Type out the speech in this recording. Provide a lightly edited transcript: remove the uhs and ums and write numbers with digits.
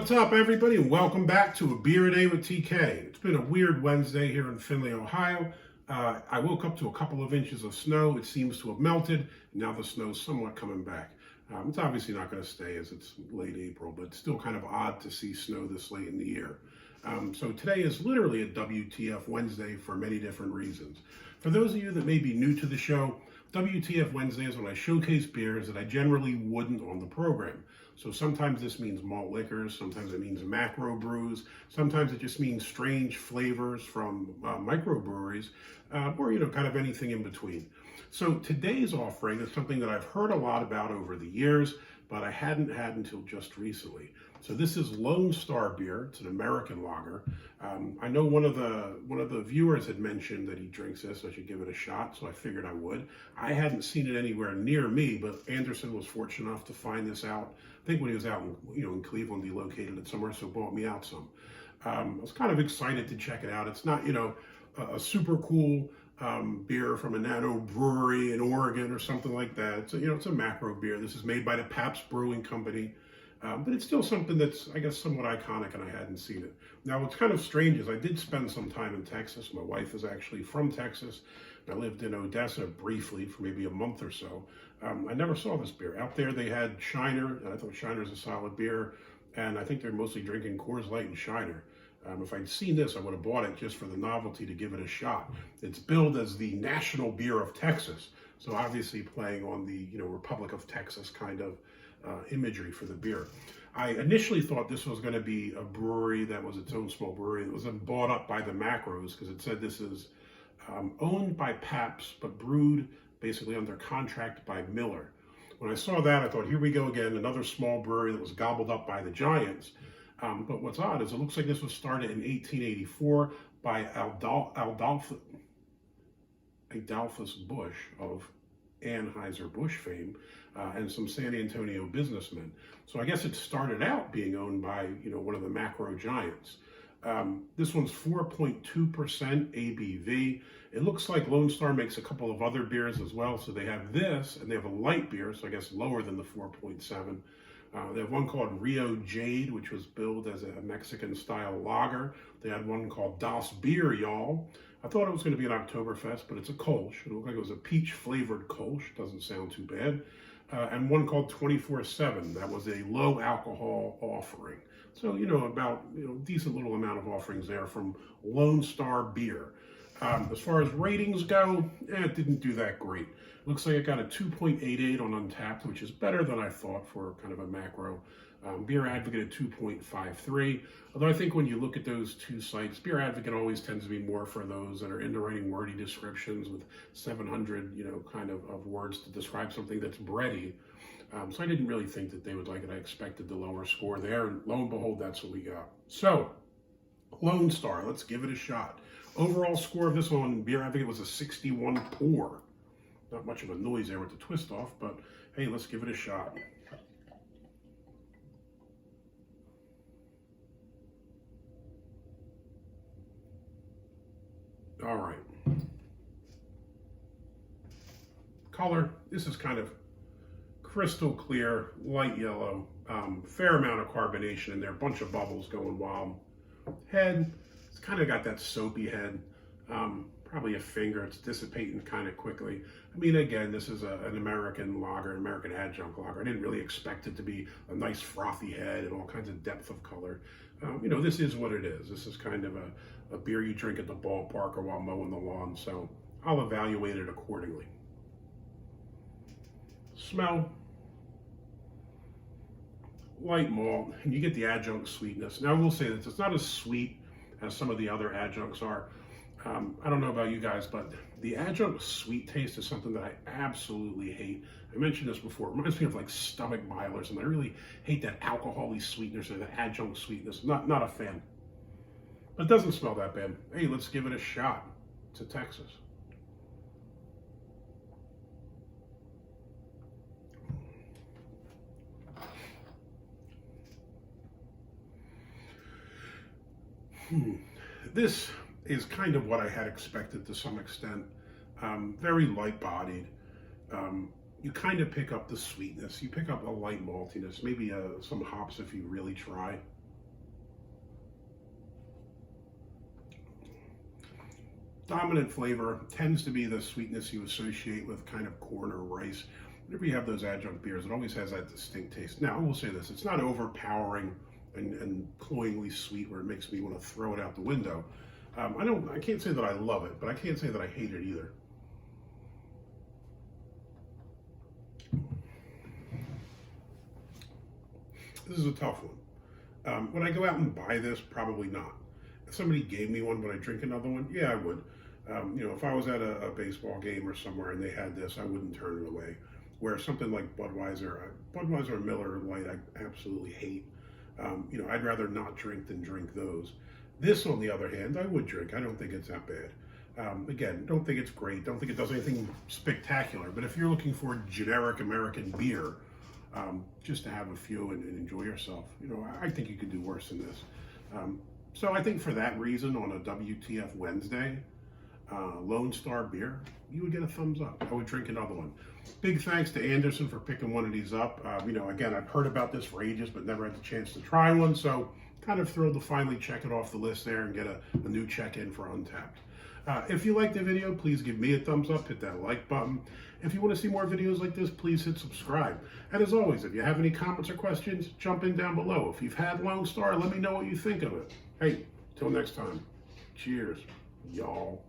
What's up, everybody, and welcome back to A Beer a Day with TK. It's been a weird Wednesday here in Findlay, Ohio. I woke up to a couple of inches of snow. It seems to have melted. Now the snow's somewhat coming back. It's obviously not going to stay as it's late April, but it's still kind of odd to see snow this late in the year. So today is literally a WTF Wednesday for many different reasons. For those of you that may be new to the show, WTF Wednesday is when I showcase beers that I generally wouldn't on the program. So sometimes this means malt liquors, sometimes it means macro brews, sometimes it just means strange flavors from microbreweries, or kind of anything in between. So today's offering is something that I've heard a lot about over the years, but I hadn't had until just recently. So this is Lone Star beer. It's an American lager. I know one of the viewers had mentioned that he drinks this. I should give it a shot, so I figured I would. I hadn't seen it anywhere near me, but Anderson was fortunate enough to find this out. I think when he was out in Cleveland, he located it somewhere, so bought me out some. I was kind of excited to check it out. It's not a super cool beer from a nano brewery in Oregon or something like that. It's a macro beer. This is made by the Pabst Brewing Company. But it's still something that's, I guess, somewhat iconic, and I hadn't seen it. Now, what's kind of strange is I did spend some time in Texas. My wife is actually from Texas. I lived in Odessa briefly for maybe a month or so. I never saw this beer. Out there, they had Shiner, and I thought Shiner's a solid beer, and I think they're mostly drinking Coors Light and Shiner. If I'd seen this, I would have bought it just for the novelty to give it a shot. It's billed as the national beer of Texas, so obviously playing on the Republic of Texas kind of imagery for the beer. I initially thought this was going to be a brewery that was its own small brewery that was then bought up by the macros, because it said this is owned by Pabst but brewed basically under contract by Miller. When I saw that, I thought, here we go again, another small brewery that was gobbled up by the giants. But what's odd is it looks like this was started in 1884 by Adolphus Busch of Anheuser-Busch fame, and some San Antonio businessmen. So I guess it started out being owned by one of the macro giants. This one's 4.2% ABV. It looks like Lone Star makes a couple of other beers as well. So they have this, and they have a light beer, so I guess lower than the 4.7. They have one called Rio Jade, which was billed as a Mexican-style lager. They had one called Das Bier, y'all. I thought it was going to be an Oktoberfest, but it's a Kolsch. It looked like it was a peach-flavored Kolsch. Doesn't sound too bad. And one called 24/7. That was a low-alcohol offering. So, about decent little amount of offerings there from Lone Star Beer. As far as ratings go, it didn't do that great. Looks like it got a 2.88 on Untapped, which is better than I thought for kind of a macro. Beer Advocate at 2.53. Although I think when you look at those two sites, Beer Advocate always tends to be more for those that are into writing wordy descriptions with 700, kind of words to describe something that's bready. So I didn't really think that they would like it. I expected the lower score there, and lo and behold, that's what we got. So, Lone Star, let's give it a shot. Overall score of this on Beer Advocate was a 61 pour. Not much of a noise there with the twist off, but hey, let's give it a shot. All right. Color, this is kind of crystal clear, light yellow, fair amount of carbonation in there, bunch of bubbles going wild. Head, it's kind of got that soapy head, probably a finger, it's dissipating kind of quickly. I mean, again, this is an American lager, an American Adjunct lager. I didn't really expect it to be a nice frothy head and all kinds of depth of color. This is what it is. This is kind of a beer you drink at the ballpark or while mowing the lawn, so I'll evaluate it accordingly. Smell, light malt, and you get the adjunct sweetness. Now, I will say this, it's not as sweet as some of the other adjuncts are. I don't know about you guys, but the adjunct sweet taste is something that I absolutely hate. I mentioned this before. It reminds me of like stomach milers, and I really hate that alcohol-y sweetness or that adjunct sweetness. Not a fan. But it doesn't smell that bad. Hey, let's give it a shot. It's a Texas. This is kind of what I had expected to some extent. Very light bodied. You kind of pick up the sweetness. You pick up a light maltiness, maybe some hops if you really try. dominant flavor tends to be the sweetness you associate with kind of corn or rice. Whenever you have those adjunct beers, it always has that distinct taste. Now, I will say this, it's not overpowering and cloyingly sweet where it makes me want to throw it out the window. I can't say that I love it, but I can't say that I hate it either. This is a tough one. Would I go out and buy this? Probably not. If somebody gave me one, would I drink another one? Yeah, I would. If I was at a baseball game or somewhere and they had this, I wouldn't turn it away. Where something like Budweiser or Miller Lite, I absolutely hate. I'd rather not drink than drink those. This, on the other hand, I would drink. I don't think it's that bad. Again, don't think it's great. Don't think it does anything spectacular. But if you're looking for generic American beer, just to have a few and enjoy yourself, I think you could do worse than this. So I think for that reason, on a WTF Wednesday, Lone Star beer, you would get a thumbs up. I would drink another one. Big thanks to Anderson for picking one of these up. Again, I've heard about this for ages, but never had the chance to try one. So kind of thrilled to finally check it off the list there and get a new check-in for Untapped. If you liked the video, please give me a thumbs up, hit that like button. If you want to see more videos like this, please hit subscribe. And as always, if you have any comments or questions, jump in down below. If you've had Lone Star, let me know what you think of it. Hey, till next time, cheers, y'all.